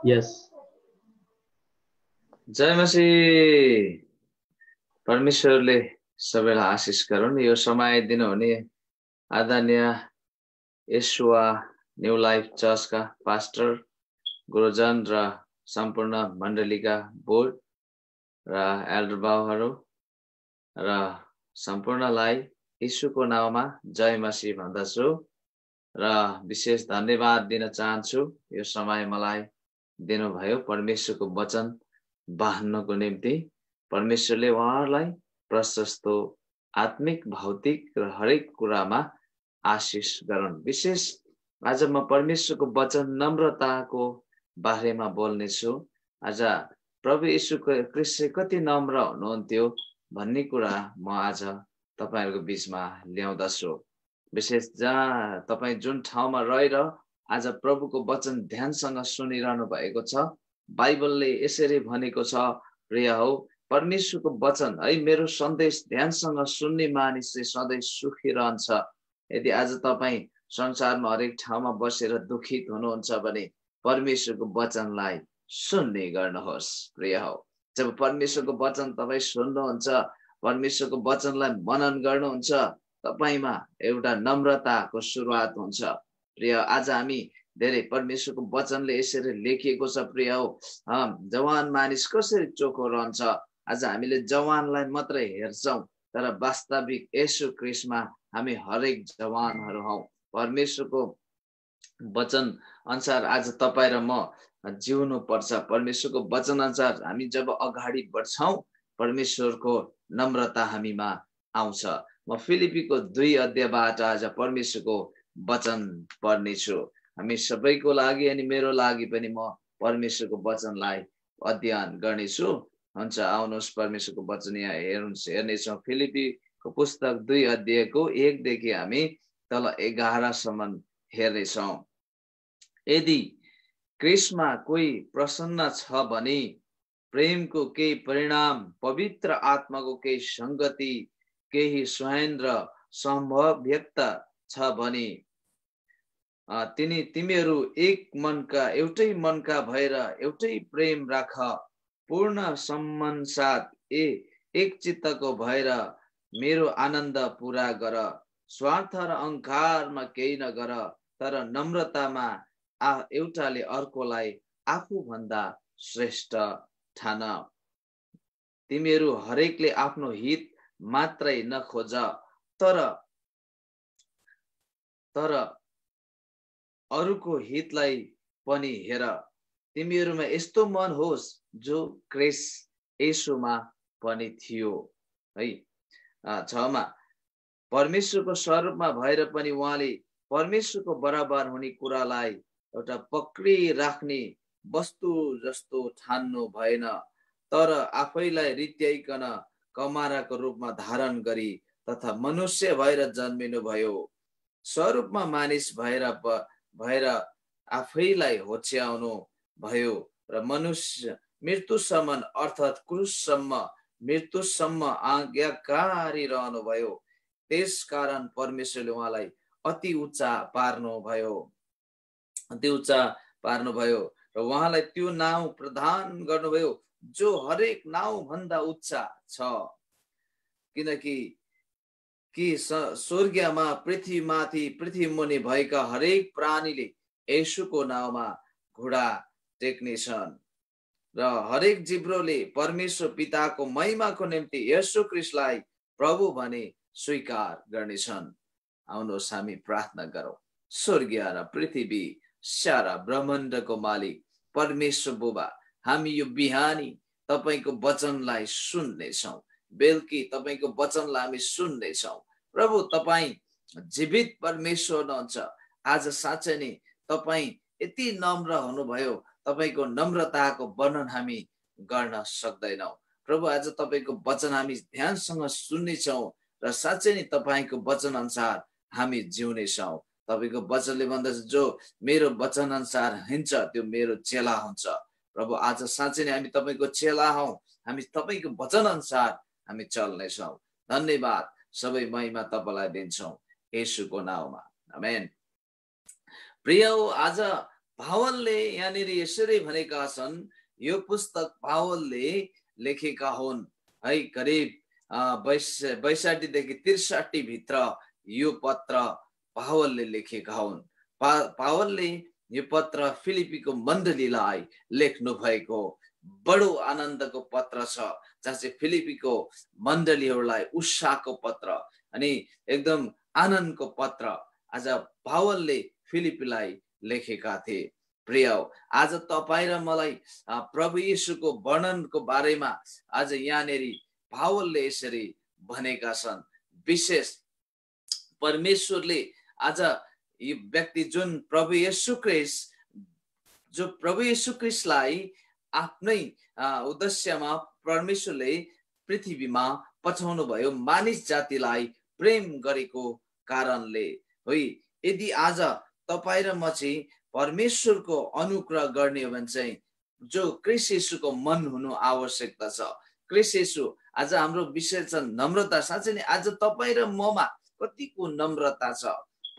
यस। जय मसीह। परमेश्वरले सबैलाई आशिष गरून्। यो समय दिनुहुने आदरणीय यशुवा न्यू लाइफ चर्चका पास्टर गुरुजन र सम्पूर्ण मण्डलीका बोर्ड र एल्डर बाबुहरू र सम्पूर्णलाई यशुको नाउँमा जय मसीह भन्दछु र विशेष धन्यवाद दिन चाहन्छु। यो समय मलाई दिनुभयो परमेश्वरको वचन बाँड्नको निम्ति। परमेश्वरले उहाँहरूलाई प्रशस्त आत्मिक भौतिक र हरेक कुरामा आशिष गरून्। विशेष आज म परमेश्वरको वचन नम्रताको बारेमा बोल्नेछु। आज प्रभु यीशु ख्रीष्ट कति नम्र हुनुहुन्थ्यो भन्ने कुरा म आज तपाईहरुको बीचमा ल्याउँदछु। विशेष जहाँ तपाई जुन ठाउँमा रहेर आज प्रभुको वचन ध्यानसँग सुनिरहनु भएको छ, बाइबलले यसरी भनेको छ, प्रिय हो, परमेश्वरको वचन है मेरो सन्देश ध्यानसँग सुन्ने मानिस चाहिँ सधैँ सुखी रहन्छ। यदि आज तपाई संसारमा हरेक ठाउँमा बसेर दुखित हुनुहुन्छ भने परमेश्वरको वचनलाई सुन्ने गर्नुहोस्। प्रिय हो, जब परमेश्वरको वचन तपाई सुन्नुहुन्छ, परमेश्वरको वचनलाई मनन गर्नुहुन्छ, तपाईमा एउटा नम्रताको सुरुवात हुन्छ। प्रिय, आज हामी धेरै परमेश्वरको वचनले यसरी लेखिएको छ, प्रिय हो, जवान मानिस कसरी चोखो रहन्छ। आज हामीले जवानलाई मात्रै हेर्छौं, तर वास्तविक येशू ख्रीष्टमा हामी हरेक जवानहरू हौ। परमेश्वरको वचन अनुसार आज तपाई र म जिउनु पर्छ। परमेश्वरको वचन अनुसार हामी जब अगाडि बढ्छौं, परमेश्वरको नम्रता हामीमा आउँछ। म फिलिपीको 2 अध्यायबाट आज परमेश्वरको वचन पढ्नेछु। हामी सबैको लागि अनि मेरो लागि पनि म परमेश्वरको वचनलाई अध्ययन गर्नेछु। हुन्छ, आउनुहोस् परमेश्वरको वचन यहाँ हेर्नेछौँ। फिलिपीको पुस्तक 2 अध्यायको 1 देखि हामी तल 11 सम्म हेर्नेछौँ। यदि ख्रीष्टमा कोही प्रसन्न छ भने प्रेमको केही परिणाम, पवित्र आत्माको केही संगति, केही स्वयं र सम्भाव्यता छ भने तिमीहरू एउटै मनका भएर एउटै प्रेम राख। पूर्ण सम्मान साथ एक चित्तको भएर मेरो आनन्द पूरा गर। स्वार्थ र अहंकारमा केही नगर, तर नम्रतामा एउटाले अर्कोलाई आफू भन्दा श्रेष्ठ ठान। तिमीहरू हरेकले आफ्नो हित मात्रै नखोज, तर अरूको हितलाई पनि हेर। तिमीहरूमा यस्तो मन होस् जो ख्रीष्ट येशूमा पनि थियो है। 6 मा परमेश्वरको स्वरूपमा भएर पनि उहाँले परमेश्वरको बराबर हुने कुरालाई एउटा पक्री राख्ने वस्तु जस्तो ठान्नु भएन, तर आफैलाई रित्याइकन कमाराको रूपमा धारण गरी तथा मनुष्य भएर जन्मिनु भयो। स्वरूपमा मानिस भएर आफैलाई होच्याउनु भयो र मनुष्य मृत्युसम्म अर्थात् मृत्युसम्म आज्ञाकारी रहनु भयो। त्यसकारण परमेश्वरले उहाँलाई अति उच्चा पार्नु भयो र उहाँलाई त्यो नाउँ प्रदान गर्नुभयो जो हरेक नाउँ भन्दा उच्चा छ, किनकि स्वर्गमा, पृथ्वीमाथि, पृथ्वी मुनि भएका हरेक प्राणीले येशूको नाउँमा घुँडा टेक्नेछन् र हरेक जिब्रोले परमेश्वर पिताको महिमाको निम्ति येशू ख्रीष्टलाई प्रभु भनी स्वीकार गर्नेछन्। आउनुहोस् हामी प्रार्थना गरौँ। स्वर्गीय र पृथ्वी सारा ब्रह्माण्डको मालिक परमेश्वर बुबा, हामी यो बिहानी तपाईको वचनलाई सुन्नेछौँ। बेलुकी तपाईको वचनलाई हामी सुन्नेछौँ। प्रभु, तपाई जीवित परमेश्वर हुनुहुन्छ। आज साँच्चै नै तपाई यति नम्र हुनुभयो, तपाईको नम्रताको वर्णन हामी गर्न सक्दैनौँ। प्रभु, आज तपाईको वचन हामी ध्यानसँग सुन्नेछौँ र साँच्चै नै तपाईको वचन अनुसार हामी जिउनेछौँ। तपाईको वचनले भन्दछ, जो मेरो वचन अनुसार हिँड्छ त्यो मेरो चेला हुन्छ। प्रभु, आज साँच्चै नै हामी तपाईको चेला हौ। हामी तपाईको वचन अनुसार हामी चल्नेछौँ। धन्यवाद, सबै महिमा तपाईलाई दिन्छौँ येशूको नाउँमा, आमेन। प्रिय, आज पावलले यहाँनिर यसरी भनेका छन्, यो पुस्तक पावलले लेखेका हुन् है। करिब 62 देखि 63 भित्र यो पत्र पावलले लेखेका हुन्। पावलले यो पत्र फिलिपीको मण्डलीलाई लेख्नु भएको बडो आनन्दको पत्र छ, जहाँ चाहिँ फिलिपीको मण्डलीहरूलाई उत्साहको पत्र अनि एकदम आनन्दको पत्र आज पावलले फिलिपीलाई लेखेका थिए। प्रिय, आज तपाईँ र मलाई प्रभु येशूको वर्णनको बारेमा आज यहाँनिर पावलले यसरी भनेका छन्। विशेष परमेश्वरले आज यो व्यक्ति जुन प्रभु येशू ख्रिस्टलाई आफ्नै उद्देश्यमा परमेश्वरले पृथ्वीमा पठाउनु भयो, मानिस जातिलाई प्रेम गरेको कारणले है। यदि आज तपाईँ र म चाहिँ परमेश्वरको अनुग्रह गर्ने हो भने चाहिँ जो ख्रिस्ट येशूको मन हुनु आवश्यकता छ। ख्रिस्ट येशू आज हाम्रो विषय छ नम्रता। साँच्चै नै आज तपाईँ र ममा कतिको नम्रता छ।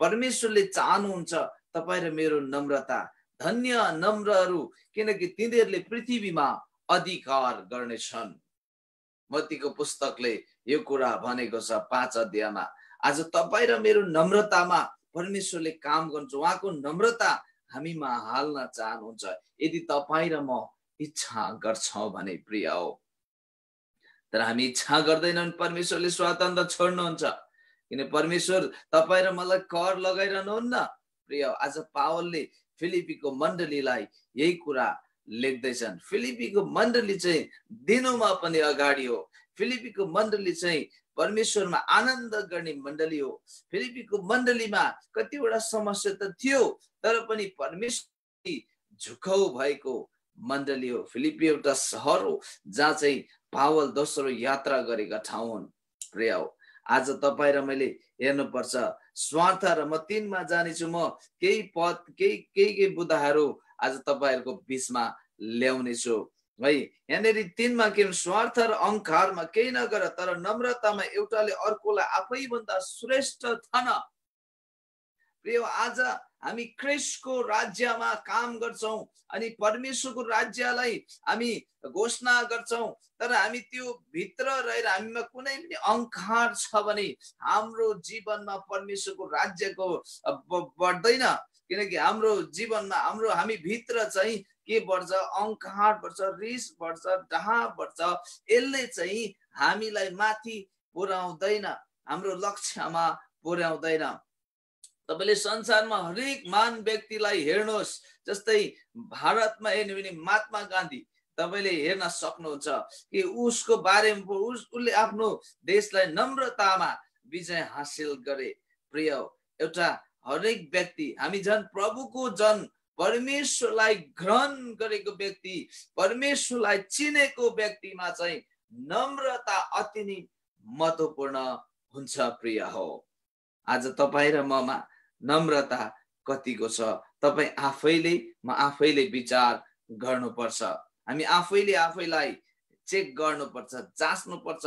परमेश्वरले चाहनुहुन्छ तपाईँ र मेरो नम्रता। धन्य नम्रहरू, किनकि तिनीहरूले पृथ्वीमा अधिकार गर्नेछन्। मत्तीको पुस्तकले यो कुरा भनेको छ 5 अध्यायमा। आज तपाईँ र मेरो नम्रतामा परमेश्वरले काम गर्नुहुन्छ। उहाँको नम्रता हामीमा हाल्न चाहनुहुन्छ। यदि तपाईँ र म इच्छा गर्छौँ भने प्रिय हो। तर हामी इच्छा गर्दैनौँ, परमेश्वरले स्वतन्त्र छोड्नुहुन्छ। किन परमेश्वर तपाईँ र मलाई कर लगाइरहनुहुन्न। प्रिय, आज पावलले फिलिपीको मण्डलीलाई यही कुरा लेख्दैछन्। फिलिपीको मण्डली चाहिँ दिनुमा पनि अगाडि हो। फिलिपीको मण्डली चाहिँ परमेश्वरमा आनन्द गर्ने मण्डली हो। फिलिपीको मण्डलीमा कतिवटा समस्या त थियो, तर पनि परमेश्वर झुकाउ भएको मण्डली हो। फिलिपी एउटा सहर हो जहाँ चाहिँ पावल दोस्रो यात्रा गरेका ठाउँ हुन्। प्रिय, आज तपाईँ र मैले हेर्नुपर्छ स्वार्थ र म 3मा जानेछु। म केही पद केही बुदाहरू आज तपाईहरूको बीचमा ल्याउने छु है। यहाँनिर 3मा के स्वार्थ र अहंकारमा केही नगर, तर नम्रतामा एउटाले अर्कोलाई आफैभन्दा श्रेष्ठ ठान। प्रिय, आज हामी ख्रिस्टको राज्यमा काम गर्छौं अनि परमेश्वरको राज्यलाई हामी घोषणा गर्छौं, तर हामी त्यो भित्र रहेर हामीमा कुनै पनि अहंकार छ भने हाम्रो जीवनमा परमेश्वरको राज्यको बढ्दैन। किनकि हाम्रो जीवनमा हामी भित्र चाहिँ के बढ्छ? अहंकार बढ्छ, रिस बढ्छ, डाहा बढ्छ। यसले चाहिँ हामीलाई माथि पुर्याउँदैन, हाम्रो लक्ष्यमा पुर्याउँदैन। तपाईले संसारमा हरेक महान व्यक्तिलाई हेर्नुहोस्, जस्तै भारतमा हेर्नु भने महात्मा गान्धी तपाईले हेर्न सक्नुहुन्छ कि उसको बारेमा उसले आफ्नो देशलाई नम्रतामा विजय हासिल गरे। प्रिय, एउटा हरेक व्यक्ति हामी जन प्रभुको जन परमेश्वरलाई ग्रहण गरेको व्यक्ति, परमेश्वरलाई चिनेको व्यक्तिमा चाहिँ नम्रता अति नै महत्त्वपूर्ण हुन्छ। प्रिय हो, आज तपाईँ र ममा नम्रता कतिको छ? तपाईँ आफैले विचार गर्नुपर्छ। हामी आफैले आफैलाई चेक गर्नुपर्छ, जाँच्नुपर्छ,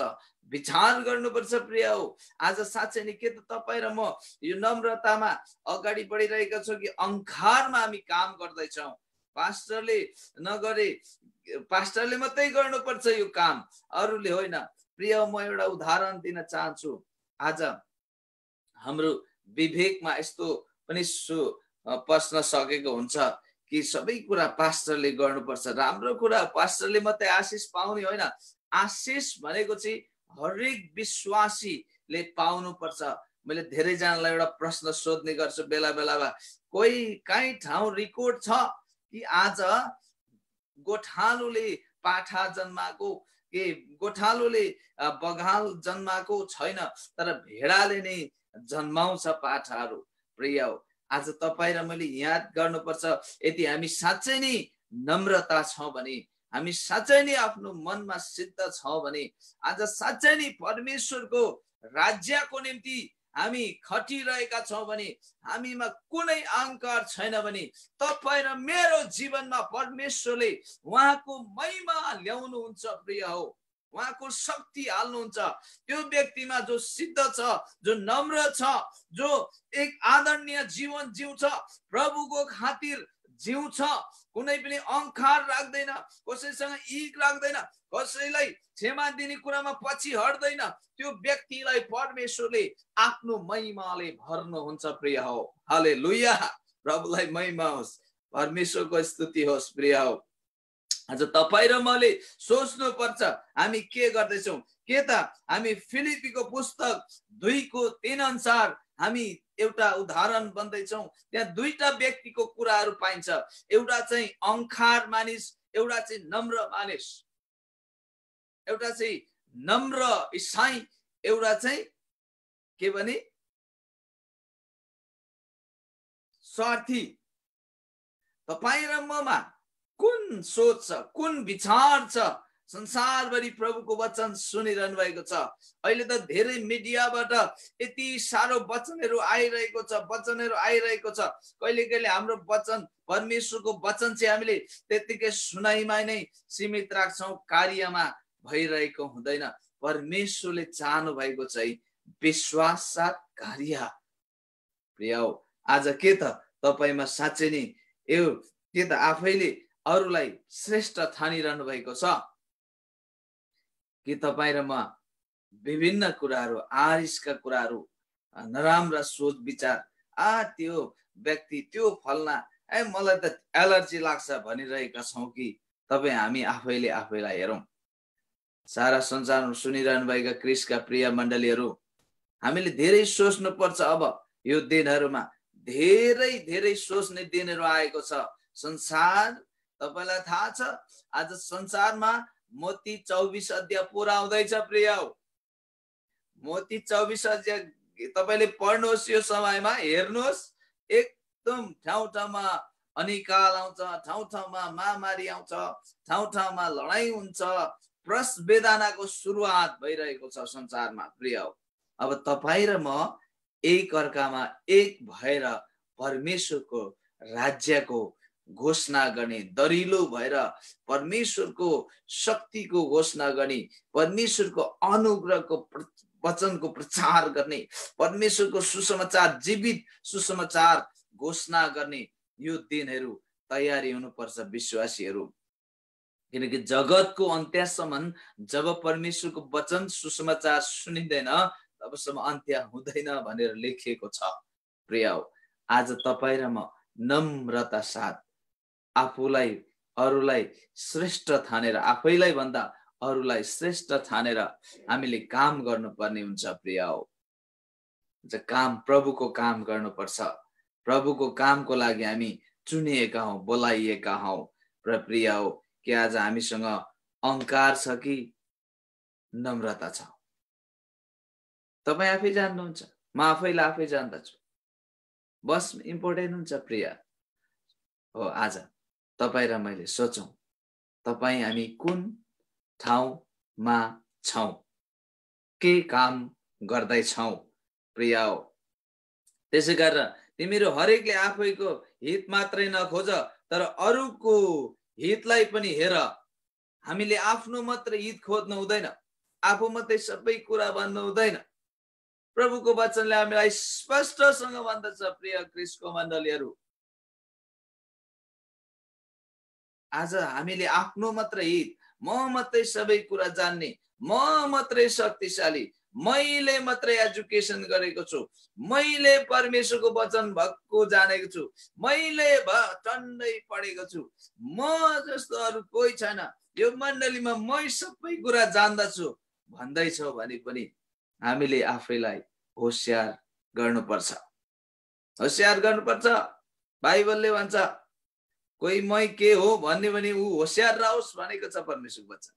विचार गर्नुपर्छ। प्रिय हो, आज साँच्चै नै के त तपाईँ र म यो नम्रतामा अगाडि बढिरहेका छौँ कि अहंकारमा हामी काम गर्दैछौँ? पास्टरले मात्रै गर्नुपर्छ यो काम, अरूले होइन। प्रिय, म एउटा उदाहरण दिन चाहन्छु। आज हाम्रो विवेकमा यस्तो पनि पस्न सकेको हुन्छ कि सबै कुरा पास्टरले गर्नुपर्छ। राम्रो कुरा पास्टरले मात्रै आशिष पाउने होइन। आशिष भनेको चाहिँ हरेक विश्वासीले पाउनुपर्छ। मैले धेरैजनालाई एउटा प्रश्न सोध्ने गर्छु बेला बेलामा। कहीँ ठाउँ रेकर्ड छ कि आज गोठालोले पाठा जन्माएको, कि गोठालोले बगाल जन्माएको छैन, तर भेडाले नै जन्माउँछ पाठाहरू? प्रिय, आज तपाईँ र मैले याद गर्नुपर्छ, यदि हामी साँच्चै नै नम्रता छौँ भने, हामी साँच्चै नै आफ्नो मनमा सिद्ध छौँ भने, आज साँच्चै नै परमेश्वरको राज्यको निम्ति हामी खटिरहेका छौँ भने, हामीमा कुनै अहंकार छैन भने, तपाईँ र मेरो जीवनमा परमेश्वरले उहाँको महिमा ल्याउनुहुन्छ। प्रिय हो, उहाँको शक्ति हाल्नुहुन्छ त्यो व्यक्तिमा जो सिद्ध छ, जो नम्र छ, जो एक आदरणीय जीवन जिउँछ, प्रभुको खातिर जिउँछ, कुनै पनि अहंकार राख्दैन, कसैसँग ईग राख्दैन, कसैलाई क्षमा दिने कुरामा पछि हट्दैन, त्यो व्यक्तिलाई परमेश्वरले आफ्नो महिमाले भर्नुहुन्छ प्रिय हो। हालेलुया, प्रभुलाई महिमा होस्, परमेश्वरको स्तुति होस् प्रिय हो। आज तपाई र मैले सोच्नु पर्छ हामी के गर्दैछौँ। के त हामी फिलिपीको पुस्तक 2:3 अनुसार हामी एउटा उदाहरण बन्दैछौँ। त्यहाँ दुईटा व्यक्तिको कुराहरू पाइन्छ, एउटा चाहिँ अहंकार मानिस, एउटा चाहिँ नम्र मानिस, एउटा चाहिँ नम्र ईसाई, एउटा चाहिँ के भने स्वार्थी। तपाई र ममा कुन सोच छ, कुन विचार छ? संसारभरि प्रभुको वचन सुनिरहनु भएको छ। अहिले त धेरै मिडियाबाट यति सारो वचनहरू आइरहेको छ, कहिले कहिले हाम्रो वचन, परमेश्वरको वचन चाहिँ हामीले त्यतिकै सुनाइमा नै सीमित राख्छौँ, कार्यमा भइरहेको हुँदैन। परमेश्वरले चाहनु भएको चाहिँ विश्वास साथ कार्य। प्रिय हो, आज के त तपाईमा साँच्चै नै यो के त आफैले अरूलाई श्रेष्ठ ठानिरहनु भएको छ कि तपाईँ र म विभिन्न कुराहरू, आरिसका कुराहरू, नराम्रा सोच विचार, त्यो व्यक्ति, त्यो फल्ना, मलाई त एलर्जी लाग्छ भनिरहेका छौँ कि तपाईँ हामी आफैले आफैलाई हेरौँ। सारा संसारमा सुनिरहनु भएका क्रिसका प्रिय मण्डलीहरू, हामीले धेरै सोच्नु पर्छ। अब यो दिनहरूमा धेरै धेरै सोच्ने दिनहरू आएको छ। संसार, तपाईलाई थाहा छ आज संसारमा मोती 24 अध्याय पुरा हुँदैछ प्रिय। मोती 24 अध्याय तपाईले पढ्नुहोस्, यो समयमा हेर्नुहोस्, एकदम ठाउँ ठाउँमा अनिकाल आउँछ, ठाउँ ठाउँमा महामारी आउँछ, ठाउँ ठाउँमा लडाई हुन्छ, प्रस वेदनाको सुरुवात भइरहेको छ संसारमा प्रिय। अब तपाईँ र म एक अर्कामा एक भएर परमेश्वरको राज्यको घोषणा गर्ने, दरिलो भएर परमेश्वरको शक्तिको घोषणा गर्ने, परमेश्वरको अनुग्रहको वचनको प्रचार गर्ने, परमेश्वरको सुसमाचार, जीवित सुसमाचार घोषणा गर्ने यो दिनहरू तयारी हुनुपर्छ विश्वासीहरू। किनकि जगतको अन्त्यसम्म जब परमेश्वरको वचन सुसमाचार सुनिँदैन तबसम्म अन्त्य हुँदैन भनेर लेखिएको छ प्रिय। आज तपाईँ र म नम्रता साथ आफूलाई अरूलाई श्रेष्ठ ठानेर, आफैलाई भन्दा अरूलाई श्रेष्ठ ठानेर हामीले काम गर्नुपर्ने हुन्छ प्रिय हो। काम, प्रभुको काम गर्नुपर्छ। प्रभुको कामको लागि हामी चुनिएका हौँ, बोलाइएका हौँ प्रिय हो। कि आज हामीसँग अहंकार छ कि नम्रता छ? तपाईँ आफै जान्नुहुन्छ, म आफैलाई आफै जान्दछु। बस इम्पोर्टेन्ट हुन्छ प्रिय हो। आज तपाईँ र मैले सोचौँ, तपाईँ हामी कुन ठाउँमा छौँ, के काम गर्दैछौँ प्रिय हो। त्यसै गरेर तिमीहरू हरेकले आफैको हित मात्रै नखोज तर अरूको हितलाई पनि हेर। हामीले आफ्नो मात्र हित खोज्नु हुँदैन, आफू मात्रै सबै कुरा भन्नु हुँदैन। प्रभुको वचनले हामीलाई स्पष्टसँग भन्दछ प्रिय क्रिस्टको मण्डलीहरू, आज हामीले आफ्नो मात्र हित, म मात्रै सबै कुरा जान्ने, म मात्रै शक्तिशाली, मैले मात्रै एजुकेसन गरेको छु, मैले परमेश्वरको वचन भक्कु जानेको छु, मैले टन्नै पढेको छु, म जस्तो अरू कोही छैन, यो मण्डलीमा मै सबै कुरा जान्दछु भन्दैछौ भने पनि हामीले आफैलाई होशियार गर्नुपर्छ। होशियार गर्नुपर्छ। बाइबलले भन्छ कोही मै के हो भन्ने भने ऊ होशियार रहोस् भनेको छ परमेश्वरको वचन।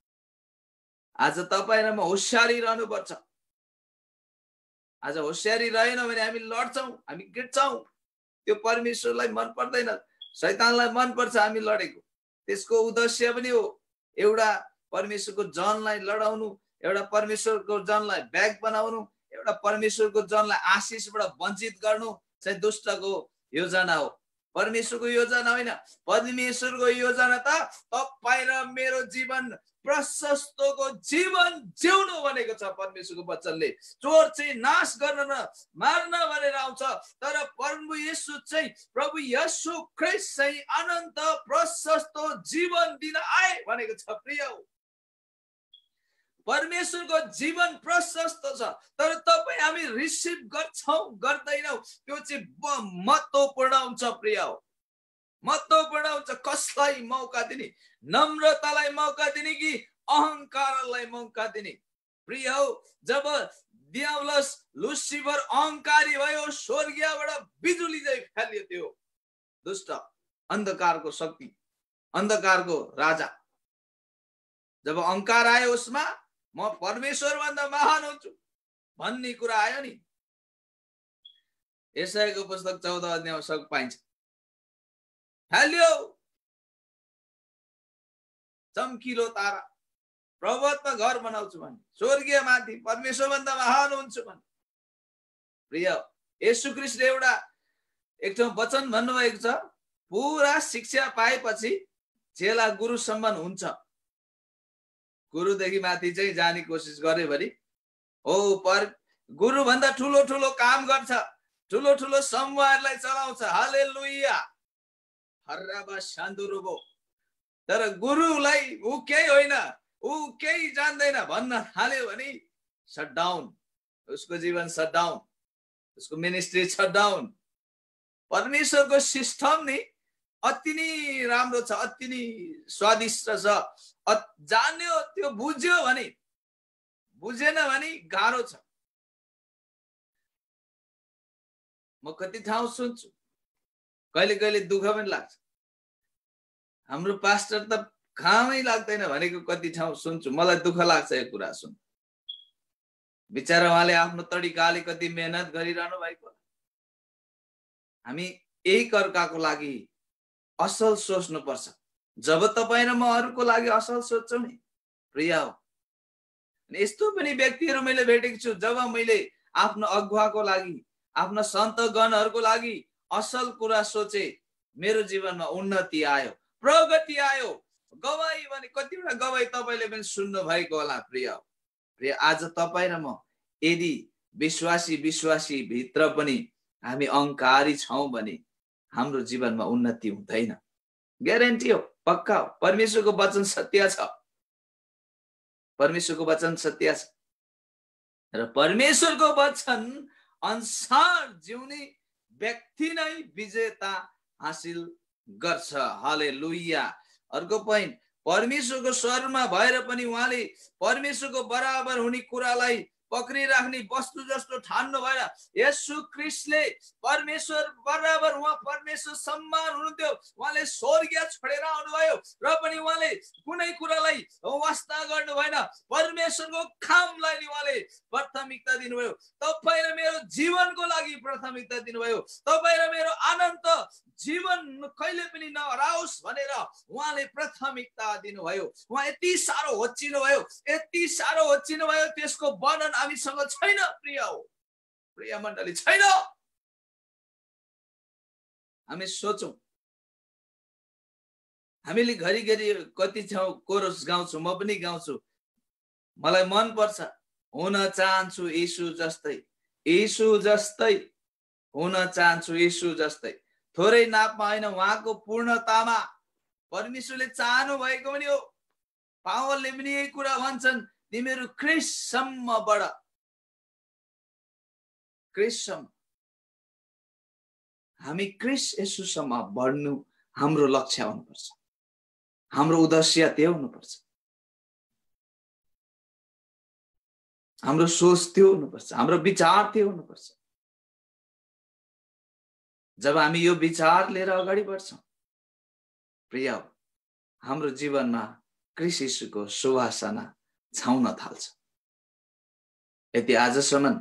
आज तपाईँ र म होशियारी रहनुपर्छ। आज होशियारी रहेन भने हामी लड्छौँ, हामी गिट्छौँ। त्यो परमेश्वरलाई मन पर्दैन, शैतानलाई मन पर्छ हामी लडेको। त्यसको उद्देश्य पनि हो एउटा परमेश्वरको जनलाई लडाउनु, एउटा परमेश्वरको जनलाई ब्याग बनाउनु, एउटा परमेश्वरको जनलाई आशिषबाट वञ्चित गर्नु चाहिँ दुष्टको योजना हो। परमेश्वरको योजना होइन। परमेश्वरको योजना त तपाईँ र मेरो जीवन प्रशस्तको जीवन जिउनु भनेको छ। परमेश्वरको वचनले चोर चाहिँ नाश गर्न न मार्न भनेर आउँछ, तर प्रभु येशू चाहिँ प्रभु येशू ख्रीष्ट चाहिँ अनन्त प्रशस्त जीवन दिन आए भनेको छ। प्रिय परमेश्वरको जीवन प्रशस्त छ, तर तपाईँ हामी रिसिभ गर्छौँ गर्दैनौँ त्यो चाहिँ महत्त्वपूर्ण हुन्छ। प्रिय महत्त्वपूर्ण हुन्छ। कसलाई मौका दिने? नम्रतालाई मौका दिने कि अहंकारलाई मौका दिने? प्रिय जब दियावलस लुसिफर अहंकारी भयो, स्वर्गीयबाट बिजुली चाहिँ फैलियो। त्यो दुष्ट अन्धकारको शक्ति, अन्धकारको राजा जब अहंकार आयो उसमा, म परमेश्वर भन्दा महान हुन्छु भन्ने कुरा आयो नि। यशायाको पुस्तक 14 अध्यायमा सब पाइन्छ। फैलियो चम्किलो तारा, पर्वतमा घर बनाउँछु भन्ने, स्वर्गीय माथि परमेश्वर भन्दा महान हुन्छु भन्ने। प्रिय येशू ख्रीष्टले एक ठाउँ वचन भन्नुभएको छ, पुरा शिक्षा पाएपछि चेला गुरु सम्मान हुन्छ। गुरुदेखि माथि चाहिँ जाने कोसिस गरे भने हो, पर गुरु भन्दा ठुलो ठुलो काम गर्छ, ठुलो ठुलो समूहहरूलाई चलाउँछ। हालेलुया, हर्राबा शान्दुरुबो। तर गुरुलाई ऊ केही होइन, ऊ केही जान्दैन भन्न थाल्यो भने शटडाउन, उसको जीवन शटडाउन, उसको मिनिस्ट्री शटडाउन। परमेश्वरको सिस्टम नि अति नै राम्रो छ, अति नै स्वादिष्ट छ। जान्यो त्यो बुझ्यो भने, बुझेन भने गाह्रो छ। म कति ठाउँ सुन्छु, कहिले कहिले दुःख पनि लाग्छ। हाम्रो पास्टर त कामै लाग्दैन भनेको कति ठाउँ सुन्छु, मलाई दुःख लाग्छ यो कुरा सुन। बिचारा उहाँले आफ्नो तरिकाले कति मेहनत गरिरहनु भएको। हामी एक अर्काको लागि असल सोच्नु पर्छ। जब तपाईँ र म अरूको लागि असल सोच्छौ नि प्रिय हो। यस्तो पनि व्यक्तिहरू मैले भेटेको छु, जब मैले आफ्नो अगुवाको लागि, आफ्ना सन्तगणहरूको लागि असल कुरा सोचे, मेरो जीवनमा उन्नति आयो, प्रगति आयो। गवाई भने कतिवटा गवाई तपाईले पनि सुन्नु भएको होला। प्रिय प्रिय आज तपाईँ र म यदि विश्वासी भित्र पनि हामी अहंकारी छौं भने हाम्रो जीवनमा उन्नति हुँदैन। ग्यारेन्टी हो, पक्का हो। परमेश्वरको वचन सत्य छ, परमेश्वरको वचन सत्य छ र परमेश्वरको वचन अनुसार जिउने व्यक्ति नै विजेता हासिल गर्छ। हालेलुया। अर्को पोइन्ट, परमेश्वरको स्वरमा भएर पनि उहाँले परमेश्वरको बराबर हुने कुरालाई पक्रिराख्ने वस्तु जस्तो ठान्नु भएन। येशू ख्रीष्टले परमेश्वर बराबर, उहाँ परमेश्वर सम्मान हुनुहुन्थ्यो। उहाँले स्वर्ग छोडेर आउनुभयो र पनि उहाँले कुनै कुरालाई वास्ता गर्नु भएन। परमेश्वरको कामलाई नि उहाँले प्राथमिकता दिनुभयो। तपाईँ र मेरो जीवनको लागि प्राथमिकता दिनुभयो। तपाईँ र मेरो अनन्त जीवन कहिले पनि नहराओस् भनेर उहाँले प्राथमिकता दिनुभयो। उहाँ यति साह्रो होचिनु भयो, यति साह्रो होचिनु भयो, त्यसको वर्णन हामीसँग छैन। प्रिय हो, प्रिय मण्डली, छैन। हामी सोचौं, हामीले घरिघरि कति ठाउँ कोरस गाउँछौँ, म पनि गाउँछु। मलाई मन पर्छ, हुन चाहन्छु येशू जस्तै, येशू जस्तै हुन चाहन्छु, येशू जस्तै। थोरै नापमा होइन, उहाँको पूर्णतामा परमेश्वरले चाहनु भएको पनि हो। पावलले पनि यही कुरा भन्छन्, तिमीहरू ख्रीष्टसम्म बढ, ख्रीष्टसम्म। हामी ख्रीष्ट येशूसम्म बढ्नु हाम्रो लक्ष्य हुनुपर्छ, हाम्रो उद्देश्य त्यो हुनुपर्छ, हाम्रो सोच त्यो हुनुपर्छ, हाम्रो विचार त्यो हुनुपर्छ। जब हामी यो विचार लिएर अगाडि बढ्छौं प्रिय, हाम्रो जीवनमा ख्रीष्ट येशूको सुवासना छाउन थाल्छ। यदि आजसम्म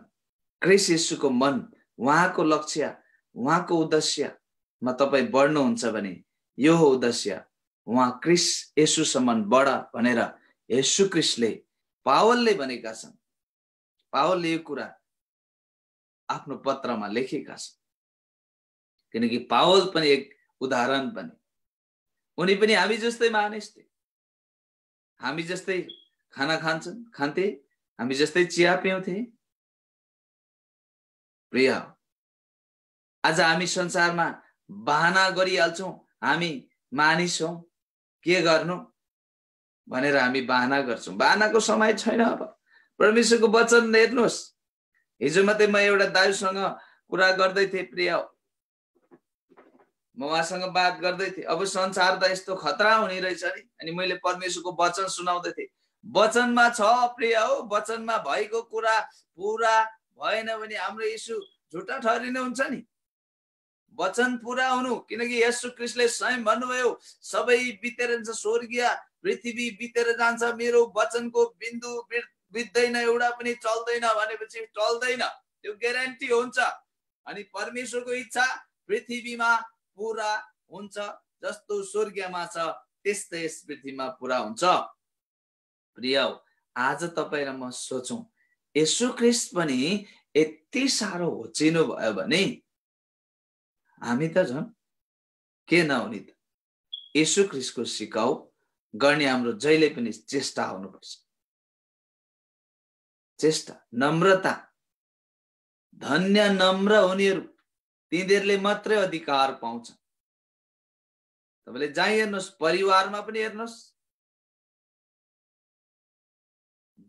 ख्रीष्ट येशूको मन, उहाँको लक्ष्य, उहाँको उद्देश्यमा तपाईँ बढ्नुहुन्छ भने यो हो उद्देश्य, उहाँ ख्रीष्ट येशूसम्म बढ भनेर येशू ख्रीष्टले, पावलले भनेका छन्। पावलले यो कुरा आफ्नो पत्रमा लेखेका छन्, किनकि पावल पनि एक उदाहरण पनि। उनी पनि हामी जस्तै मानिस थिए, हामी जस्तै खाना खान्थे, हामी जस्तै चिया पिउँथे। प्रिय, आज हामी संसारमा बहाना गरिहाल्छौँ, हामी मानिस हौँ, के गर्नु भनेर हामी बहाना गर्छौँ। बहानाको समय छैन। अब परमेश्वरको वचन हेर्नुहोस्। हिजो मात्रै म एउटा दाजुसँग कुरा गर्दै थिएँ। प्रिय, म उहाँसँग बात गर्दै थिएँ। अब संसार त यस्तो खतरा हुने रहेछ नि। अनि मैले परमेश्वरको वचन सुनाउँदै थिएँ। वचनमा छ प्रिय हो, वचनमा भएको कुरा पुरा भएन भने हाम्रो यीशु झुटा ठहरिने हुन्छ नि। वचन पुरा हुनु, किनकि येशू ख्रीष्टले स्वयं भन्नुभयो सबै बितेर जान्छ, स्वर्गीय पृथ्वी बितेर जान्छ, मेरो वचनको बिन्दु बित्दैन, एउटा पनि चल्दैन भनेपछि चल्दैन, त्यो ग्यारेन्टी हुन्छ। अनि परमेश्वरको इच्छा पृथ्वीमा पुरा हुन्छ, जस्तो स्वर्गमा छ त्यस्तै यस पृथ्वीमा पुरा हुन्छ। प्रिय, आज तपाईँ र म सोचौं, येशू ख्रीष्ट पनि यति साह्रो होचिनु भयो भने हामी त झन् के नहुने त। येशू ख्रीष्टको सिकाउ गर्ने हाम्रो जहिले पनि चेष्टा हुनुपर्छ। चेष्टा, नम्रता। धन्य नम्र हुनेहरू, तिनीहरूले मात्रै अधिकार पाउँछ। तपाईले जहाँ हेर्नुहोस्, परिवारमा पनि हेर्नुहोस्,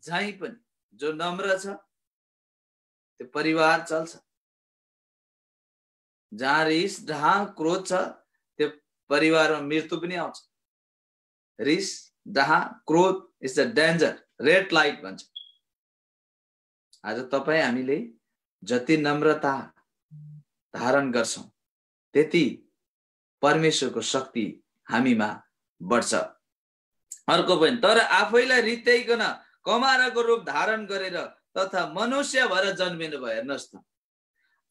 जहाँ पनि जो नम्र छ त्यो परिवार चल्छ। जहाँ रिस, जहाँ क्रोध छ त्यो परिवारमा मृत्यु पनि आउँछ। रिस, जहाँ क्रोध is the danger, red light भन्छ। आज तपाईँ हामीले जति नम्रता धारण गर्छौं त्यति परमेश्वरको शक्ति हामीमा बढ्छ। अर्को पनि, तर आफैलाई रित्याइकन कमाराको रूप धारण गरेर तथा मनुष्य भएर जन्मिनु भयो। हेर्नुहोस् त,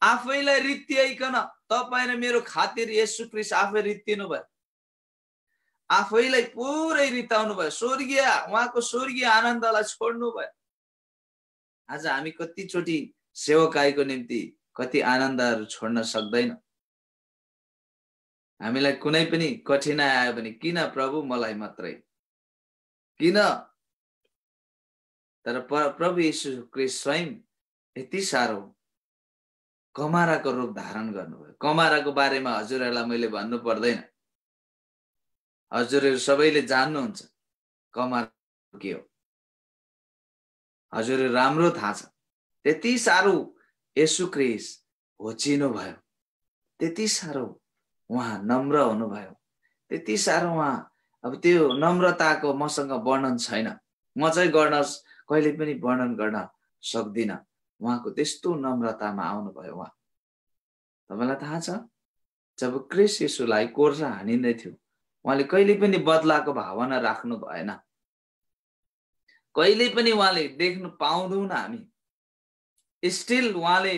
आफैलाई रित्याइकन तपाईँ र मेरो खातिर येशू ख्रीष्ट आफै रित्तिनु भयो, आफैलाई पुरै रित्ताउनु भयो, स्वर्गीय उहाँको स्वर्गीय आनन्दलाई छोड्नु भयो। आज हामी कतिचोटि सेवकाईको निम्ति कति आनन्दहरू छोड्न सक्दैन। हामीलाई कुनै पनि कठिनाइ आयो भने किन प्रभु मलाई मात्रै, किन? तर प्रभु येशू ख्रीष्ट स्वयं यति साह्रो कमाराको रूप धारण गर्नुभयो। कमाराको बारेमा हजुरहरूलाई मैले भन्नु पर्दैन, हजुरहरू सबैले जान्नुहुन्छ कमारा के हो। हजुरहरू राम्रो थाहा छ। त्यति साह्रो येशू ख्रीष्ट होचिनु भयो, त्यति साह्रो उहाँ नम्र हुनुभयो, त्यति साह्रो उहाँ। अब त्यो नम्रताको मसँग वर्णन छैन, म चाहिँ कहिले पनि वर्णन गर्न सक्दिन। उहाँको त्यस्तो नम्रतामा आउनुभयो उहाँ। तपाईलाई थाहा छ, जब ख्रीष्ट येशूलाई कोर्सा हानिँदै थियो, उहाँले कहिले पनि बदलाको भावना राख्नु भएन। कहिले पनि उहाँले देख्नु पाउँदैनौँ हामी। स्टिल उहाँले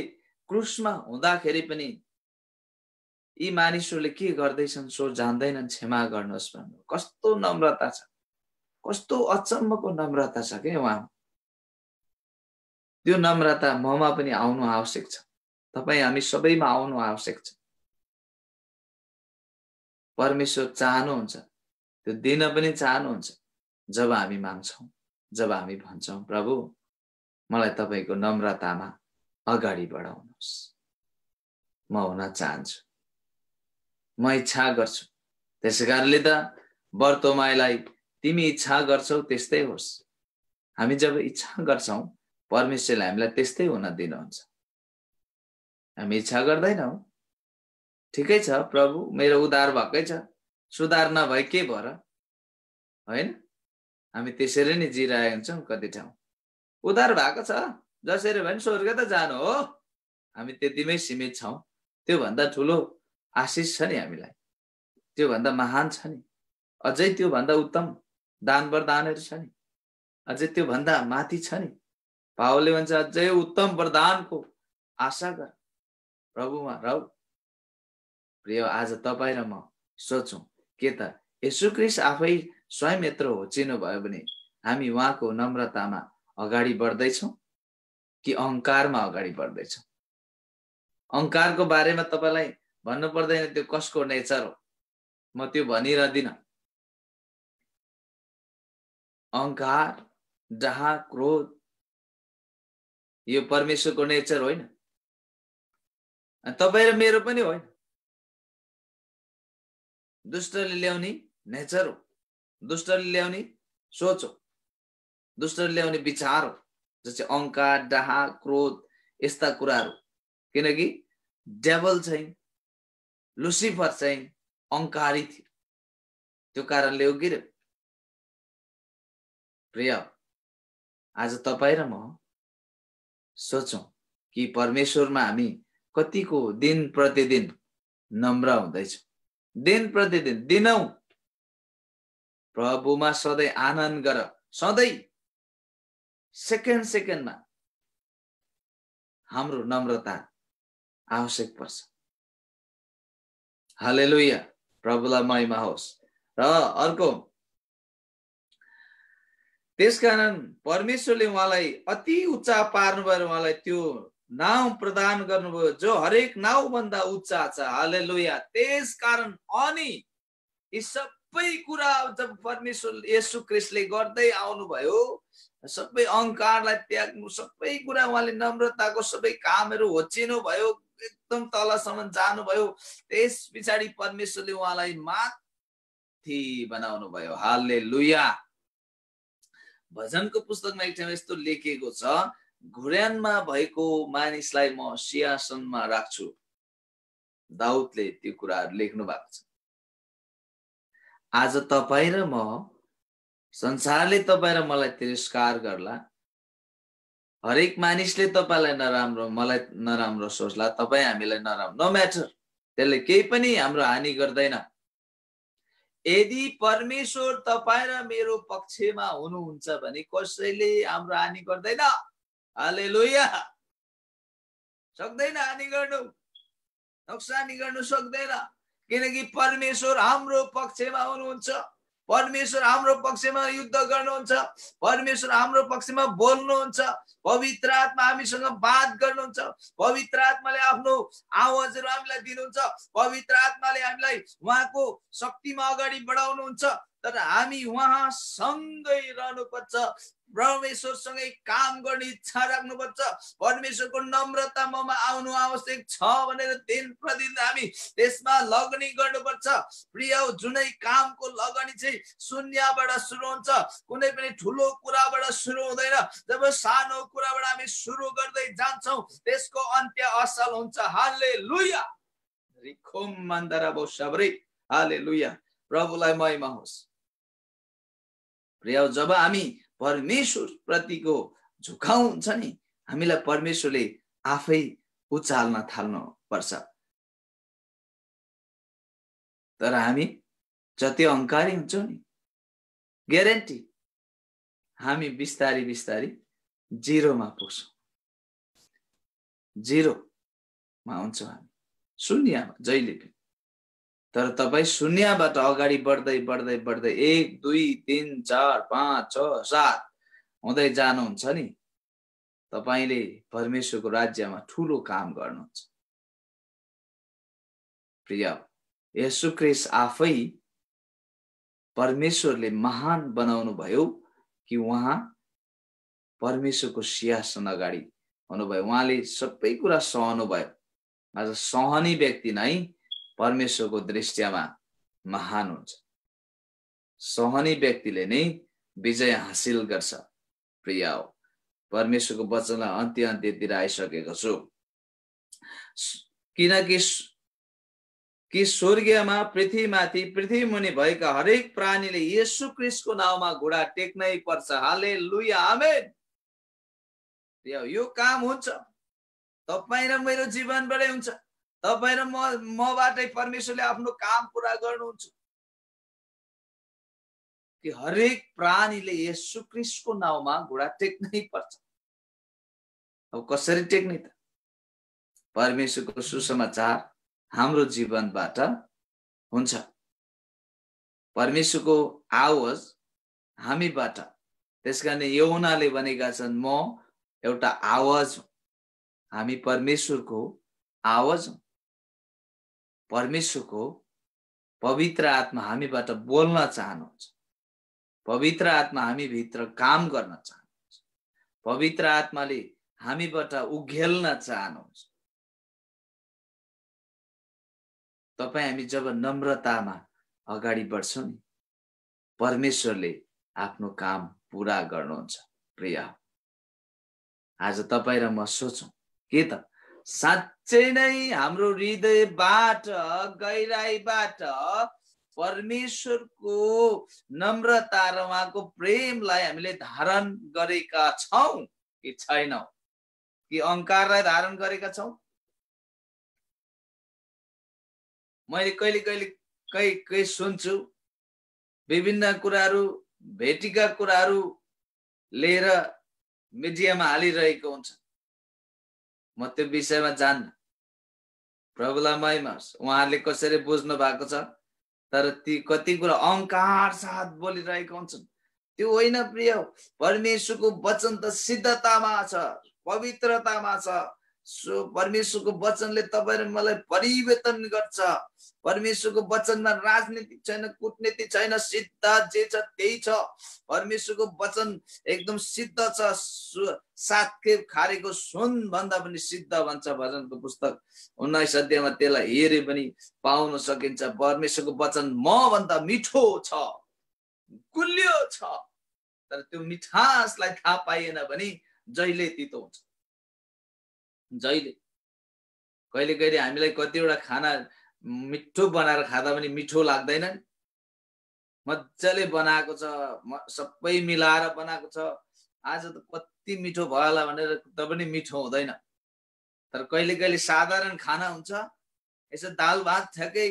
क्रुसमा हुँदाखेरि पनि यी मानिसहरूले के गर्दैछन् सो जान्दैनन्, क्षमा गर्नुहोस् भन्नु। कस्तो नम्रता छ, कस्तो अचम्मको नम्रता छ के उहाँ। त्यो नम्रता ममा पनि आउनु आवश्यक छ, तपाईँ हामी सबैमा आउनु आवश्यक छ। परमेश्वर चाहनुहुन्छ, त्यो दिन पनि चाहनुहुन्छ जब हामी माग्छौँ, जब हामी भन्छौँ प्रभु मलाई तपाईको नम्रतामा अगाडि बढाउनुहोस्, म हुन चाहन्छु, म इच्छा गर्छु। त्यसैकारणले त बर्तोमाईलाई तिमी इच्छा गर्छौ त्यस्तै होस्। हामी जब इच्छा गर्छौं परमेश्वरले हामीलाई त्यस्तै हुन दिनुहुन्छ। हामी इच्छा गर्दैनौं, ठिकै छ प्रभु मेरो उद्धार भएकै छ, सुधार नभए के भएर, हैन? हामी त्यसरी नै जिरहेका हुन्छौं। कति ठाउँ उद्धार भएको छ, जसरी भए पनि स्वर्ग त जानु हो, हामी त्यतिमै सीमित छौं। त्यो भन्दा ठुलो आशिष छ नि हामीलाई, त्यो भन्दा महान छ नि, अझै त्यो भन्दा उत्तम दान वरदानहरू छ नि, अझै त्यो भन्दा माथि छ नि। पावलले भन्छ अझै उत्तम वरदानको आशा गर, प्रभुमा रह। प्रिय, आज तपाईँ र म सोचौं, के त येशू ख्रीष्ट आफै स्वयं यत्रो होचिनु भयो भने हामी उहाँको नम्रतामा अगाडि बढ्दैछौं कि अहंकारमा अगाडि बढ्दैछौं? अहंकारको बारेमा तपाईलाई भन्नु पर्दैन, त्यो कसको नेचर हो। म त्यो भनिरहदिन। अहंकार, डाहा, क्रोध यो परमेश्वरको नेचर होइन, तपाईँ र मेरो पनि होइन। दुष्टले ल्याउने नेचर हो, दुष्टले ल्याउने सोच हो, दुष्टले ल्याउने विचार हो, जस्तै अहंकार, डाहा, क्रोध यस्ता कुराहरू। किनकि डेभल चाहिँ लुसिफर चाहिँ अहंकारी थियो, त्यो कारणले हो कि प्रिय आज तपाईँ र म सोचौं कि परमेश्वरमा हामी कतिको दिन प्रतिदिन नम्र हुँदैछौँ। दिन प्रतिदिन दिनौं प्रभुमा सधैँ आनन्द गर, सधैँ सेकेन्ड सेकेन्डमा हाम्रो नम्रता आवश्यक पर्छ। हालेलुया, प्रभुलाई महिमा होस्। र अर्को, त्यसकारण परमेश्वरले उहाँलाई अति उच्चा पार्नुभयो, उहाँलाई त्यो नाउँ प्रदान गर्नुभयो जो हरेक नाउँ भन्दा उच्चा छ। हालेलुया। त्यसकारण अनि यी सबै कुरा जब परमेश्वर येशू ख्रीष्टले गर्दै आउनुभयो, सबै अहंकारलाई त्याग्नु, सबै कुरा उहाँले नम्रताको सबै कामहरू होचिनु भयो, एकदम तलसम्म जानुभयो। त्यस पछाडि परमेश्वरले उहाँलाई माथि बनाउनु भयो। हालेलुया। भजनको पुस्तकमा एक ठाउँमा यस्तो लेखिएको छ, घुर्यानमा भएको मानिसलाई म सिंहासनमा राख्छु। दाउदले त्यो कुराहरू लेख्नु भएको छ। आज तपाईँ र म, संसारले तपाईँ र मलाई तिरस्कार गर्ला, हरेक मानिसले तपाईलाई नराम्रो, मलाई नराम्रो सोच्ला, तपाईँ हामीलाई नराम्रो, नो म्याटर, त्यसले केही पनि हाम्रो हानि गर्दैन। यदि परमेश्वर तपाईँ र मेरो पक्षमा हुनुहुन्छ भने कसैले हाम्रो हानि गर्दैन। हालेलुया। सक्दैन हानि गर्नु, नोक्सानी गर्नु सक्दैन, किनकि परमेश्वर हाम्रो पक्षमा हुनुहुन्छ। परमेश्वर हाम्रो पक्षमा युद्ध गर्नुहुन्छ, परमेश्वर हाम्रो पक्षमा बोल्नुहुन्छ, पवित्र आत्मा हामीसँग बात गर्नुहुन्छ, पवित्र आत्माले आफ्नो आवाजहरू हामीलाई दिनुहुन्छ, पवित्र आत्माले हामीलाई उहाँको शक्तिमा अगाडि बढाउनुहुन्छ। तर हामी उहाँ सँगै रहनुपर्छ, परमेश्वरसँगै काम गर्ने इच्छा राख्नुपर्छ, परमेश्वरको नम्रता ममा आउनु आवश्यक छ भनेर दिन प्रतिदिन हामी त्यसमा लगनी गर्नुपर्छ। प्रिय, जुनै कामको लगनी चाहिँ शून्यबाट सुरु हुन्छ, कुनै पनि ठुलो कुराबाट सुरु हुँदैन। जब सानो कुराबाट हामी सुरु गर्दै जान्छौँ त्यसको अन्त्य असल हुन्छ। हालेलुया। रिखोम मन्दरा बोसब्रे। हालेलुया, प्रभुलाई महिमा होस्। प्रिय, जब हामी परमेश्वर प्रतिको झुकाउ हुन्छ नि, हामीलाई परमेश्वरले आफै उचाल्न थाल्नु पर्छ। तर हामी जति अहंकारी हुन्छौँ नि, ग्यारेन्टी हामी बिस्तारी बिस्तारी जिरोमा पुग्छौँ, जिरोमा हुन्छौँ हामी, शून्यमा जहिले पनि। तर तपाईँ शून्यबाट अगाडि बढ्दै बढ्दै बढ्दै 1 2 3 4 5 6 7 हुँदै जानुहुन्छ नि, तपाईले परमेश्वरको राज्यमा ठुलो काम गर्नुहुन्छ। प्रिय, येशू ख्रीष्ट आफै परमेश्वरले महान बनाउनु भयो कि उहाँ परमेश्वरको सिंहासन अगाडि हुनुभयो, उहाँले सबै कुरा सहनु भयो। आज सहने व्यक्ति नै परमेश्वरको दृष्टिमा महान हुन्छ। सहने व्यक्तिले नै विजय हासिल गर्छ। प्रिय, परमेश्वरको वचनलाई अन्त्यतिर आइसकेको छु। किनकि स्वर्गीयमा, पृथ्वीमाथि, पृथ्वी मुनि भएका हरेक प्राणीले येशू ख्रीष्टको नाउँमा घुँडा टेक्नै पर्छ। हालेलुया, आमेन। यो काम हुन्छ, तपाईँ र मेरो जीवनबाटै हुन्छ, तपाईँ र मबाटै परमेश्वरले आफ्नो काम पुरा गर्नुहुन्छ कि हरेक प्राणीले येशू ख्रीष्टको नाउँमा घुँडा टेक्नै पर्छ। अब कसरी टेक्ने त? परमेश्वरको सुसमाचार हाम्रो जीवनबाट हुन्छ। परमेश्वरको आवाज हामीबाट। त्यसकारण यूहन्नाले भनेका छन्, म एउटा आवाज हुँ। हामी परमेश्वरको आवाज हुँ, परमेश्वरको पवित्र आत्मा हामीबाट बोल्न चाहनुहुन्छ, पवित्र आत्मा हामी भित्र काम गर्न चाहनुहुन्छ, पवित्र आत्माले हामीबाट उघेल्न चाहनुहुन्छ। तपाईँ हामी जब नम्रतामा अगाडि बढ्छौँ नि, परमेश्वरले आफ्नो काम पूरा गर्नुहुन्छ। प्रिय, आज तपाईँ र म सोचौँ के त साँच्चै नै हाम्रो हृदयबाट गहिराईबाट परमेश्वरको नम्रता र उहाँको प्रेमलाई हामीले धारण गरेका छौँ कि छैनौँ, कि अहंकारलाई धारण गरेका छौँ? मैले कहिले कहिले सुन्छु, विभिन्न कुराहरू, भेटीका कुराहरू लिएर मिडियामा हालिरहेको हुन्छ। म त्यो विषयमा जान्न, प्रभुलाई महिमा होस्, उहाँहरूले कसरी बुझ्नु भएको छ। तर ती कति कुरा अहंकार साथ बोलिरहेको हुन्छन्, त्यो होइन प्रिय। परमेश्वरको वचन त सिद्धतामा छ, पवित्रतामा छ। परमेश्वरको वचनले तपाईँ र मलाई परिवर्तन गर्छ। परमेश्वरको वचनमा राजनीति छैन, कूटनीति छैन, सिद्ध जे छ त्यही छ। परमेश्वरको वचन एकदम सिद्ध छ, सात खेप खारेको सुन भन्दा पनि सिद्ध भन्छ भजनको पुस्तक 19 अध्यायमा। त्यसलाई हेरे पनि पाउन सकिन्छ। परमेश्वरको वचन म भन्दा मिठो छ, गुलियो छ, तर त्यो मिठासलाई थाहा पाइएन भने जहिले तितो हुन्छ। जहिले कहिले कहिले हामीलाई कतिवटा खाना मिठो बनाएर खाँदा पनि मिठो लाग्दैन। मजाले बनाएको छ, सबै मिलाएर बनाएको छ, आज त कति मिठो भयो होला भनेर त पनि मिठो हुँदैन। तर कहिले कहिले साधारण खाना हुन्छ, यसो दाल भात ठ्याक्कै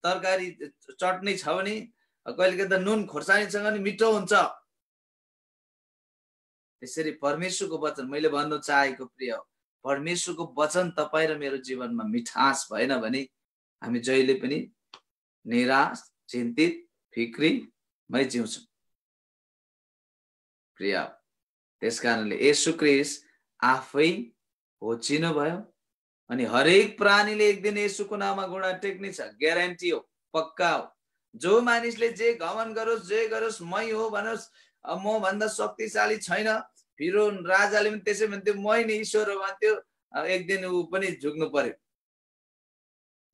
तरकारी चटनी छ भने कहिले कहिले त नुन खोर्सानीसँग नि मिठो हुन्छ। त्यसरी परमेश्वरको वचन, मैले भन्नु चाहेको प्रिय, परमेश्वरको वचन तपाईँ र मेरो जीवनमा मिठास भएन भने हामी जहिले पनि निराश, चिन्तित, फिक्रीमै जिउँछौँ। प्रिय, त्यसकारणले येशू ख्रीष्ट आफै होचिनु भयो अनि हरेक प्राणीले एक दिन येशूको नाममा घुँडा टेक्ने छ। ग्यारेन्टी हो, पक्का हो। जो मानिसले जे घमण्ड गरोस्, जे गरोस्, मै हो भनोस्, म भन्दा शक्तिशाली छैन। फिरौन राजाले पनि त्यसै भन्थ्यो, मै नै ईश्वर हो भन्थ्यो। एक दिन ऊ पनि झुक्नु पर्यो।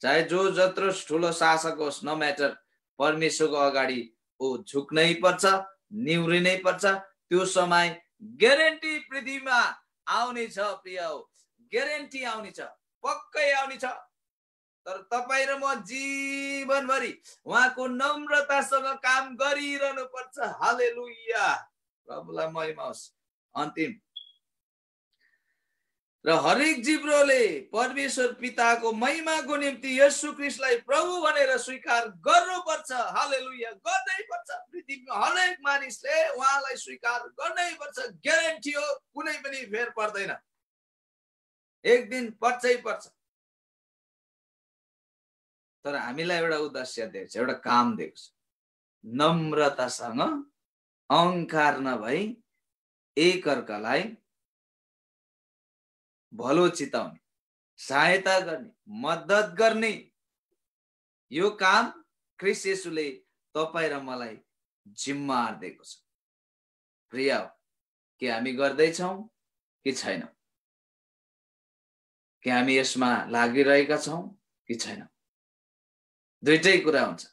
चाहे जो जत्रो ठुलो शासक होस्, नो म्याटर, परमेश्वरको अगाडि ऊ झुक्नै पर्छ, निहुरिनै पर्छ। त्यो समय ग्यारेन्टी पृथ्वीमा आउने छ प्रिय, ग्यारेन्टी आउने छ, पक्कै आउने छ। तर तपाईँ र म जीवनभरि उहाँको नम्रतासँग काम गरिरहनु पर्छ। हालेलुया, प्रभुलाई महिमा होस्। अन्तिम र हरेक जिब्रोले परमेश्वर पिताको महिमाको निम्ति येशू ख्रीष्टलाई प्रभु भनेर स्वीकार गर्नुपर्छ। हालेलुया, गर्नै पर्छ। पृथ्वीमा हरेक मानिसले उहाँलाई स्वीकार गर्नै पर्छ। ग्यारेन्टी हो, कुनै पनि फेर पर्दैन, एक दिन पर्छै पर्छ। तर हामीलाई एउटा उद्देश्य दिएको छ, एउटा काम दिएको छ, नम्रतासँग, अहंकार नभई एकअर्कालाई भलो चिताउने, सहायता गर्ने, मद्दत गर्ने। यो काम ख्रीष्ट येशूले तपाईँ र मलाई जिम्मा दिएको छ। प्रिय, के हामी गर्दैछौँ कि छैनौँ? के हामी यसमा लागिरहेका छौँ कि छैनौँ? दुईटै कुरा हुन्छ।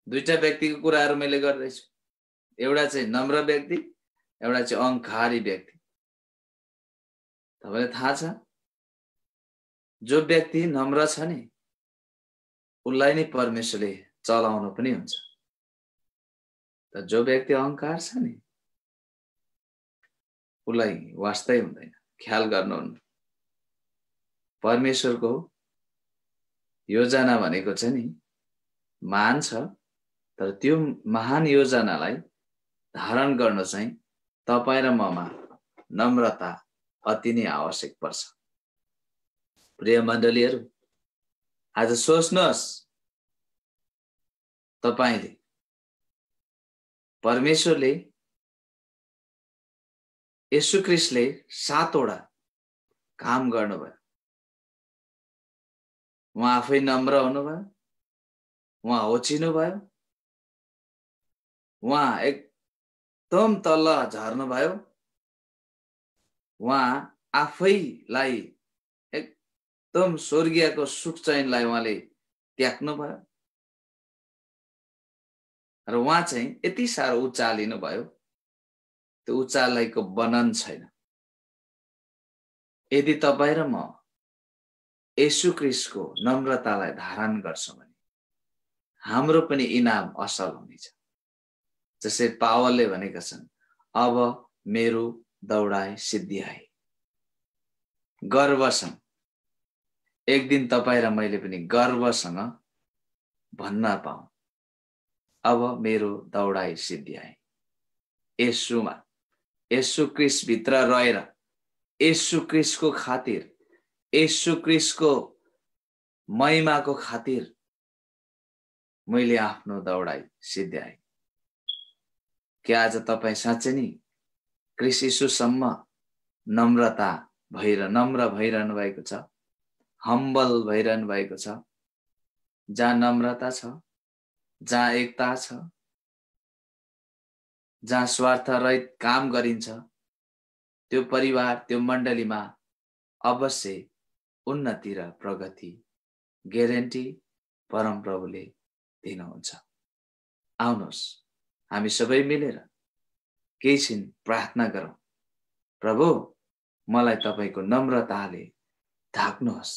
दुईटा व्यक्तिको कुराहरू मैले गर्दैछु। एउटा चाहिँ नम्र व्यक्ति, एउटा चाहिँ अहंकारी व्यक्ति। तपाईलाई थाहा छ, जो व्यक्ति नम्र छ नि, उसलाई नै परमेश्वरले चलाउनु पनि हुन्छ। तर जो व्यक्ति अहंकार छ नि, उसलाई वास्तै हुँदैन, ख्याल गर्नुहुन्न। परमेश्वरको योजना भनेको चाहिँ नि महान छ, तर त्यो महान योजनालाई धारण गर्न चाहिँ तपाईँ र ममा नम्रता अति नै आवश्यक पर्छ। प्रिय मण्डलीहरू, आज सोच्नुहोस्, तपाईले परमेश्वरले, येशू ख्रीष्टले 7 वटा काम गर्नुभयो। उहाँ आफै नम्र हुनुभयो, उहाँ होचिनु भयो, उहाँ एकदम तल झर्नुभयो, उहाँ आफैलाई एकदम स्वर्गीयको सुख चैनलाई उहाँले त्याग्नु भयो र उहाँ चाहिँ यति साह्रो उचालिनु भयो, त्यो उचालाइको वर्णन छैन। यदि तपाईँ र म येशू ख्रीष्टको नम्रतालाई धारण गर्छौं भने हाम्रो पनि इनाम असल हुनेछ। जसरी पावलले भनेका छन्, अब मेरो दौडाइ सिद्धिआए। गर्वसँग एक दिन तपाईँ र मैले पनि गर्वसँग भन्न पाऊँ, अब मेरो दौडाइ सिद्धिआए। येशूमा, येशू ख्रीष्ट भित्र रहेर, येशू ख्रीष्टको खातिर, येशू ख्रीष्टको महिमाको खातिर मैले आफ्नो दौडाइ सिद्ध्याए। के आज तपाईँ साँच्चै नै ख्रीष्ट येशूसम्म नम्र भइरहनु भएको छ? हम्बल भइरहनु भएको छ? जहाँ नम्रता छ, जहाँ एकता छ, जहाँ स्वार्थरहित काम गरिन्छ, त्यो परिवार, त्यो मण्डलीमा अवश्य उन्नति र प्रगति ग्यारेन्टी परमप्रभुले दिनुहुन्छ। आउनुहोस् हामी सबै मिलेर केही छिन प्रार्थना गरौँ। प्रभु, मलाई तपाईको नम्रताले ढाक्नुहोस्।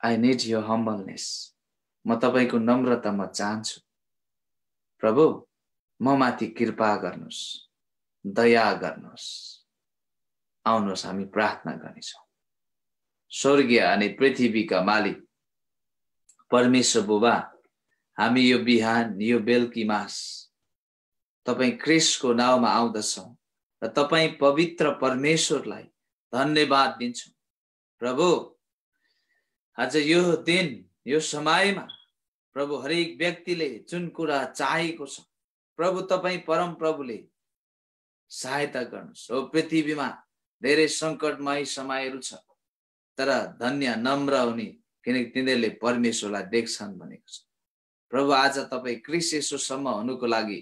I need your humbleness. म तपाईको नम्रता म चाहन्छु। प्रभु, म माथि कृपा गर्नुहोस्, दया गर्नुहोस्। आउनुहोस् हामी प्रार्थना गर्नेछौँ। स्वर्गीय अनि पृथ्वीका मालिक परमेश्वर बुबा, हामी यो बिहान, यो बेलुकी मास तपाई ख्रीष्टको नाउँमा आउँदछौँ र तपाई पवित्र परमेश्वरलाई धन्यवाद दिन्छौँ। प्रभु, आज यो दिन, यो समयमा प्रभु हरेक व्यक्तिले जुन कुरा चाहेको छ, प्रभु तपाई परम प्रभुले सहायता गर्नुहोस्। ओ पृथ्वीमा धेरै संकटमय समयहरू छ, तर धन्य नम्र हुने, किनकि तिनीहरूले परमेश्वरलाई देख्छन् भनेको छ। प्रभु, आज तपाई ख्रीष्ट येशूसम्म हुनुको लागि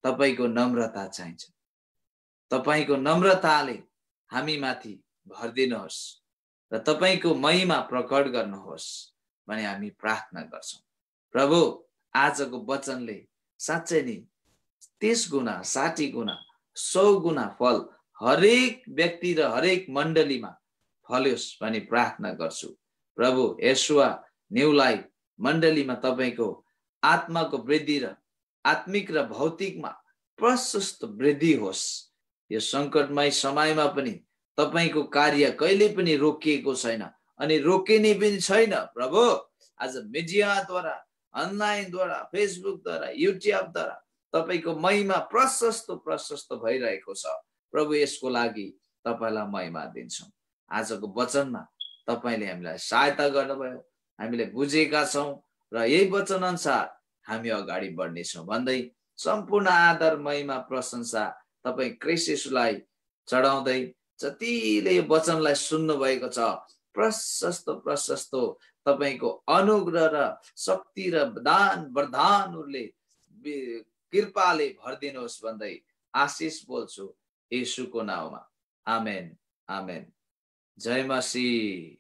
तपाईको नम्रता चाहिन्छ। तपाईको नम्रताले हामी माथि भरिदिनुहोस् र तपाईको महिमा प्रकट गर्नुहोस् भनी हामी प्रार्थना गर्छौं। प्रभु, आजको वचनले साँच्चै नै 30 गुणा, 60 गुणा, 100 गुणा फल हरेक व्यक्ति र हरेक मण्डलीमा फल्योस् भनी प्रार्थना गर्छु। प्रभु, येशुवा न्यू लाइफ मण्डलीमा तपाईको आत्माको वृद्धि र आत्मिक र भौतिकमा प्रशस्त वृद्धि होस्। यो संकटमय समयमा पनि तपाईको कार्य कहिले पनि रोकिएको छैन अनि रोकिने पनि छैन। प्रभु, आज मिडियाद्वारा, अनलाइनद्वारा, फेसबुकद्वारा, युट्युबद्वारा तपाईको महिमा प्रशस्त भइरहेको छ। प्रभु, यसको लागि तपाईलाई महिमा दिन्छौं। आजको वचनमा तपाईले हामीलाई सहायता गर्नुभयो, हामीले बुझेका छौं र यही वचन अनुसार हामी अगाडि बढ्नेछौं भन्दै सम्पूर्ण आदर, महिमा, प्रशंसा तपाई ख्रीष्ट येशूलाई चढाउँदै जतिले यो वचनलाई सुन्नु भएको छ, प्रशस्त तपाईको अनुग्रह र शक्ति र दान वरदानहरूले कृपाले भरिदिनुहोस् भन्दै आशिष बोल्छु येशूको नाउँमा। आमेन, आमेन। जय मसीह।